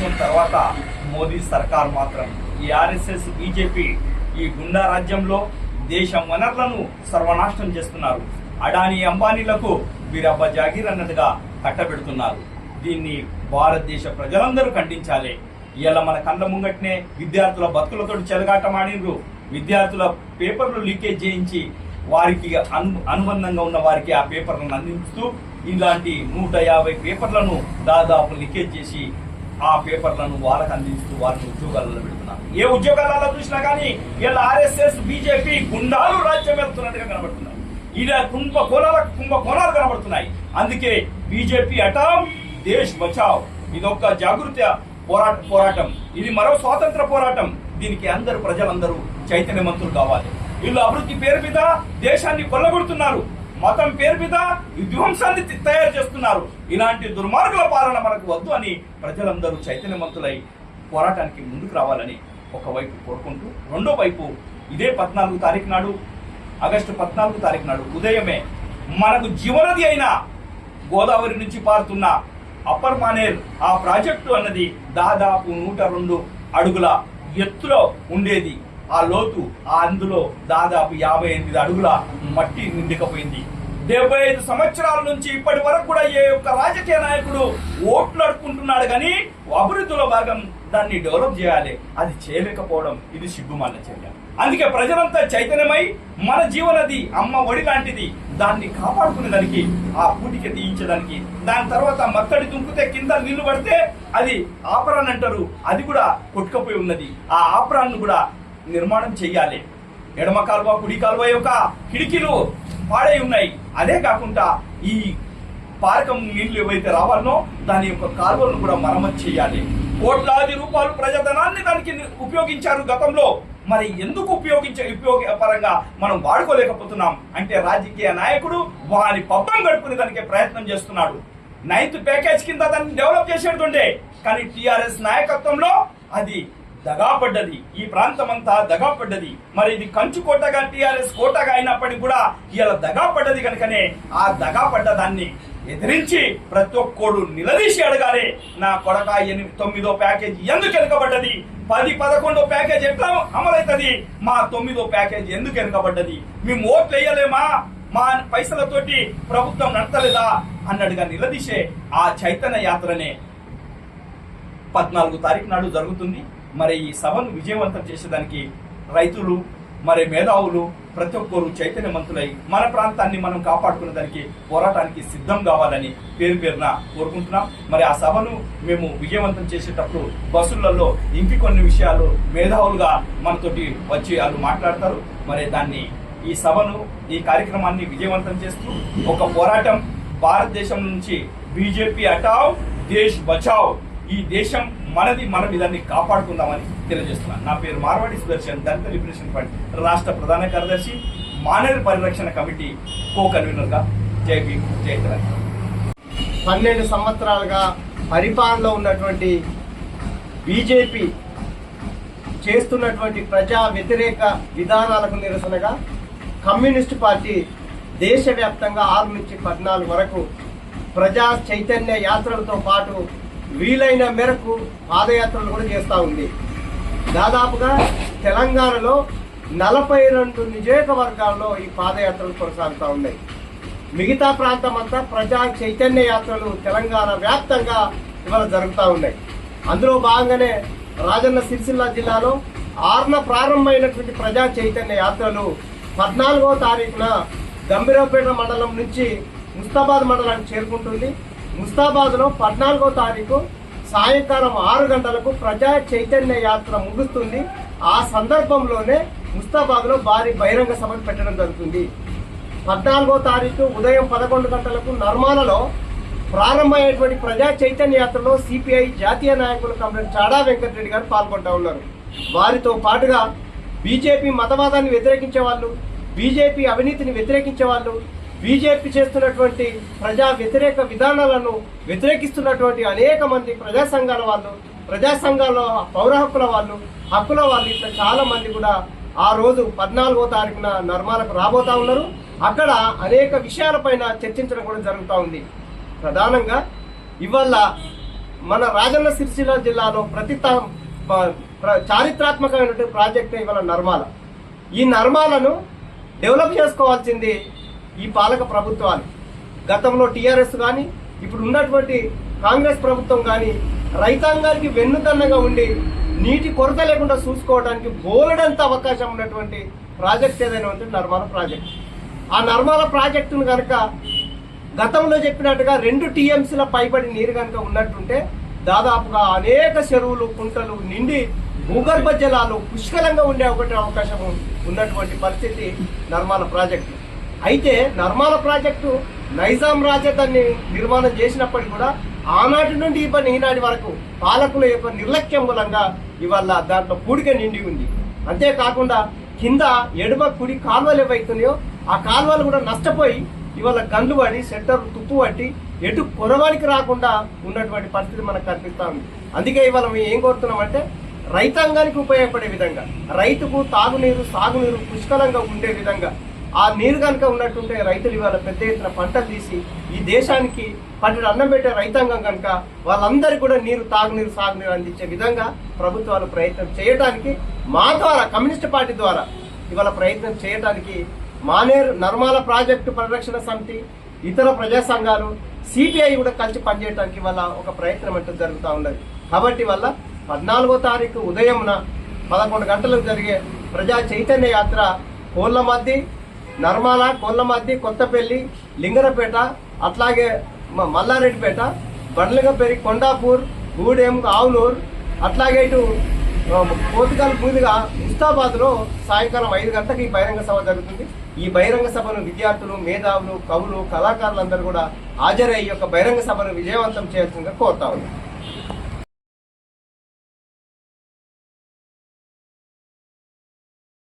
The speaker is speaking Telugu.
కూర్చున్న తర్వాత మోదీ సర్కార్ మాత్రం ఈ ఆర్ఎస్ఎస్ బీజేపీ ఈ గుండా రాజ్యంలో దేశ వనరులను సర్వనాశనం చేస్తున్నారు. అడానీ అంబానీలకు వీరబ్బ జాగీర్ అన్నట్టుగా కట్టబెడుతున్నారు. దీన్ని భారతదేశ ప్రజలందరూ ఖండించాలి. ఇలా మన కళ్ళ ముంగట్నే విద్యార్థుల బతుకులతో చెలగాటమాడినరు. విద్యార్థుల పేపర్లు లీకేజ్ చేయించి వారికి అనుబంధంగా ఉన్న వారికి ఆ పేపర్లను అందిస్తూ ఇలాంటి 150 పేపర్లను దాదాపు లీకేజ్ చేసి ఆ పేపర్లను వాళ్ళకు అందిస్తూ వారిని ఉద్యోగాలలో పెడుతున్నారు. ఏ ఉద్యోగాలలో చూసినా కానీ ఇలా ఆర్ఎస్ఎస్ బీజేపీ గుండాలు రాజ్యం వెళ్తున్నట్టుగా కనబడుతున్నారు. ఇలా కుంభకోణాలు కనబడుతున్నాయి. అందుకే బీజేపీ హటావ్ దేశ్ బచావ్ ఇదొక జాగృతి పోరాటం. ఇది మరో స్వాతంత్ర పోరాటం. దీనికి అందరూ ప్రజలందరూ చైతన్యవంతులు కావాలి. వీళ్ళు అభివృద్ధి పేరు మీద దేశాన్ని కొల్లగొడుతున్నారు. మతం పేరు మీద విధ్వంసాన్ని తయారు చేస్తున్నారు. ఇలాంటి దుర్మార్గుల పాలన మనకు వద్దు అని ప్రజలందరూ చైతన్యవంతులై పోరాటానికి ముందుకు రావాలని ఒకవైపు కోరుకుంటూ, రెండో వైపు ఇదే 14 తారీఖు నాడు, ఆగస్టు 14 తారీఖు నాడు ఉదయమే మనకు జీవనది అయిన గోదావరి నుంచి పారుతున్న అప్పర్ మానేర్ ఆ ప్రాజెక్టు అన్నది దాదాపు 102 అడుగుల ఎత్తులో ఉండేది. ఆ లోతు అందులో దాదాపు 58 అడుగుల మట్టి నిండికపోయింది. 75 సంవత్సరాల నుంచి ఇప్పటి వరకు కూడా ఏ ఒక్క రాజకీయ నాయకుడు ఓట్లు అడుక్కుంటున్నాడు కానీ అభివృద్ధిలో భాగం దాన్ని డెవలప్ చేయాలి, అది చేయలేకపోవడం ఇది సిగ్గుమాలిన చర్య. అందుకే ప్రజలంతా చైతన్యమై మన జీవనది అమ్మ ఒడి లాంటిది, దాన్ని కాపాడుకునేదానికి ఆ పూటికి తీయించడానికి, దాని తర్వాత మత్తడి దుంకుతే కింద నీళ్లు పడితే అది ఆపరాన్ అంటారు, అది కూడా కొట్టుకపోయి ఉన్నది. ఆ ఆపరాన్ని కూడా నిర్మాణం చెయ్యాలి. ఎడమ కాలువ కుడి కాలువ యొక్క కిటికీలు పాడై ఉన్నాయి. అదే కాకుండా ఈ పారకం నీళ్లు ఏవైతే రావాలనో దాని యొక్క కాలువలను కూడా మరమ్మతు చేయాలి. కోట్లాది రూపాయలు ప్రజాధనాన్ని దానికి ఉపయోగించారు గతంలో. మరి ఎందుకు ఉపయోగపరంగా మనం వాడుకోలేకపోతున్నాం అంటే రాజకీయ నాయకుడు వారి పబ్బం గడుపుకునే దానికి ప్రయత్నం చేస్తున్నాడు. 9th ప్యాకేజ్ కింద దాన్ని డెవలప్ చేసేటుండే, కానీ టిఆర్ఎస్ నాయకత్వంలో అది దగాపడ్డది. ఈ ప్రాంతం అంతా దగాపడ్డది. మరి ఇది కంచుకోటగా టిఆర్ఎస్ కోటగా అయినప్పటికీ కూడా ఇలా దగాపడ్డది కనుకనే ఆ దగాపడ్డ దాన్ని ఎదిరించి ప్రతి ఒక్కడు నిలదీసి అడగాలి. నా కొడక 9వ ప్యాకేజ్ ఎందుకు వెనుకబడ్డది, 10, 11వ ప్యాకేజ్ ఎట్లా అమలవుతుంది, మా 9వ ప్యాకేజ్ ఎందుకు వెనుకబడ్డది, మేము ఓట్లు వేయలేమా, మా పైసలతోటి ప్రభుత్వం నడతలేదా అన్నట్టుగా నిలదీసే ఆ చైతన్య యాత్రనే 14 తారీఖు నాడు జరుగుతుంది. మరి ఈ సభను విజయవంతం చేసేదానికి రైతులు మరి మేధావులు ప్రతి ఒక్కరు చైతన్యవంతులై మన ప్రాంతాన్ని మనం కాపాడుకునే దానికి పోరాటానికి సిద్ధం కావాలని పేరున కోరుకుంటున్నాం. మరి ఆ సభను మేము విజయవంతం చేసేటప్పుడు బస్సులలో ఇంకొన్ని విషయాలు మేధావులుగా మనతోటి వచ్చి వాళ్ళు మాట్లాడతారు. మరి దాన్ని ఈ సభను ఈ కార్యక్రమాన్ని విజయవంతం చేస్తూ ఒక పోరాటం భారతదేశం నుంచి బీజేపీ హటావ్ దేశ్ బచావ్, ఈ దేశం మనది, మనం ఇదాన్ని కాపాడుకుందామని తెలియజేస్తున్నాను. నా పేరు మార్వాడి సుదర్శన్, దళిత లిబరేషన్ ఫ్రంట్ రాష్ట్ర ప్రధాన కార్యదర్శి, మానేరు పరిరక్షణ కమిటీ కో కన్వీనర్ గా. జై భీమ్, జై తెలంగాణ. 12 సంవత్సరాలుగా పరిపాలనలో ఉన్నటువంటి బీజేపీ చేస్తున్నటువంటి ప్రజా వ్యతిరేక విధానాలకు నిరసనగా కమ్యూనిస్టు పార్టీ దేశవ్యాప్తంగా 6 నుంచి 14 వరకు ప్రజా చైతన్య యాత్రలతో పాటు వీలైన మేరకు పాదయాత్రలు కూడా చేస్తూ ఉంది. దాదాపుగా తెలంగాణలో 42 నియోజకవర్గాల్లో ఈ పాదయాత్రలు కొనసాగుతూ ఉన్నాయి. మిగతా ప్రాంతం అంతా ప్రజా చైతన్య యాత్రలు తెలంగాణ వ్యాప్తంగా ఇవాళ జరుగుతూ ఉన్నాయి. అందులో భాగంగానే రాజన్న సిరిసిల్ల జిల్లాలో 6న ప్రారంభమైనటువంటి ప్రజా చైతన్య యాత్రలు 14వ తారీఖున గంభీరపేట మండలం నుంచి ముస్తాబాద్ మండలానికి చేరుకుంటుంది. ముస్తాబాద్లో 14వ తారీఖు సాయంకాలం 6 గంటలకు ప్రజా చైతన్య యాత్ర ముగుస్తుంది. ఆ సందర్భంలోనే ముస్తాబాద్లో భారీ బహిరంగ సభను పెట్టడం జరుగుతుంది. 14వ తారీఖు ఉదయం 11 గంటలకు నర్మాలలో ప్రారంభమైనటువంటి ప్రజా చైతన్య యాత్రలో సిపిఐ జాతీయ నాయకులు కమ్రేడ్ చాడా వెంకటరెడ్డి గారు పాల్గొంటూ ఉన్నారు. వారితో పాటుగా బీజేపీ మతవాదాన్ని వ్యతిరేకించే వాళ్ళు, బీజేపీ అవినీతిని వ్యతిరేకించే వాళ్ళు, బీజేపీ చేస్తున్నటువంటి ప్రజా వ్యతిరేక విధానాలను వ్యతిరేకిస్తున్నటువంటి అనేక మంది ప్రజా సంఘాల వాళ్ళు, ప్రజా సంఘాల పౌర హక్కుల వాళ్ళు, ఇట్లా చాలా మంది కూడా ఆ రోజు 14వ తారీఖున నర్మాలకు రాబోతా ఉన్నారు. అక్కడ అనేక విషయాలపైన చర్చించడం కూడా జరుగుతూ ఉంది. ప్రధానంగా ఇవాళ మన రాజన్న సిరిసిల్ల జిల్లాలో చారిత్రాత్మకమైనటువంటి ప్రాజెక్టు ఇవాళ నర్మాల. ఈ నర్మాలను డెవలప్ చేసుకోవాల్సింది ఈ పాలక ప్రభుత్వాలు. గతంలో టీఆర్ఎస్ కానీ ఇప్పుడు ఉన్నటువంటి కాంగ్రెస్ ప్రభుత్వం కానీ రైతాంగానికి వెన్నుదన్నగా ఉండి నీటి కొరత లేకుండా చూసుకోవడానికి బోలెడంత అవకాశం ఉన్నటువంటి ప్రాజెక్ట్ ఏదైనా ఉంటే నర్మాల ప్రాజెక్ట్. ఆ నర్మాల ప్రాజెక్టును కనుక గతంలో చెప్పినట్టుగా 2 TMCల పైబడి నీరు కనుక ఉన్నట్టుంటే దాదాపుగా అనేక చెరువులు కుంటలు నిండి భూగర్భ జలాలు పుష్కలంగా ఉండే ఒకటి అవకాశం ఉన్నటువంటి పరిస్థితి నర్మాల ప్రాజెక్టు. అయితే నర్మాల ప్రాజెక్టు నైజాం రాజధాని నిర్మాణం చేసినప్పటికీ కూడా ఆనాటి నుండి ఈనాటి వరకు పాలకుల యొక్క నిర్లక్ష్యం మూలంగా ఇవాళ దాంట్లో పూడిక నిండి ఉంది. అంతేకాకుండా కింద ఎడమ కుడి కాలువలు ఏవైతున్నాయో ఆ కాలువలు కూడా నష్టపోయి ఇవాళ గండ్లు పడి సెంటర్ తుప్పు పట్టి ఎటు కొరవానికి రాకుండా ఉన్నటువంటి పరిస్థితి మనకు కనిపిస్తా ఉంది. అందుకే ఇవాళ మేము ఏం కోరుతున్నామంటే రైతాంగానికి ఉపయోగపడే విధంగా, రైతుకు తాగునీరు సాగునీరు పుష్కలంగా ఉండే విధంగా ఆ నీరు కనుక ఉన్నట్టుంటే రైతులు ఇవాళ పెద్ద ఎత్తున పంటలు తీసి ఈ దేశానికి పంటలు అన్నం పెట్టే రైతాంగం కనుక వాళ్ళందరికీ కూడా నీరు తాగునీరు సాగునీరు అందించే విధంగా ప్రభుత్వాలు ప్రయత్నం చేయడానికి మా ద్వారా కమ్యూనిస్ట్ పార్టీ ద్వారా ఇవాళ ప్రయత్నం చేయడానికి మానేరు నర్మాల ప్రాజెక్టు పరిరక్షణ సమితి, ఇతర ప్రజా సంఘాలు, సిపిఐ కూడా కలిసి పనిచేయడానికి వల్ల ఒక ప్రయత్నం అంటూ జరుగుతూ ఉన్నది. కాబట్టి వల్ల 14వ తారీఖు ఉదయంన 11 గంటలకు జరిగే ప్రజా చైతన్య యాత్ర కోళ్ళమద్ది, నర్మాల, కోళ్ళమద్ది, కొత్తపల్లి, లింగరపేట, అట్లాగే మల్లారెడ్డిపేట, బండ్లగపేరి, కొండాపూర్, గూడెం, ఆవునూరు, అట్లాగే ఇటు పోతుగల్ మీదుగా ముస్తాబాద్లో సాయంకాలం 5 గంటలకు ఈ బహిరంగ సభ జరుగుతుంది. ఈ బహిరంగ సభను విద్యార్థులు, మేధావులు, కవులు, కళాకారులందరూ కూడా హాజరై ఈ యొక్క బహిరంగ సభను విజయవంతం చేయాల్సిందిగా కోరుతా ఉన్నారు.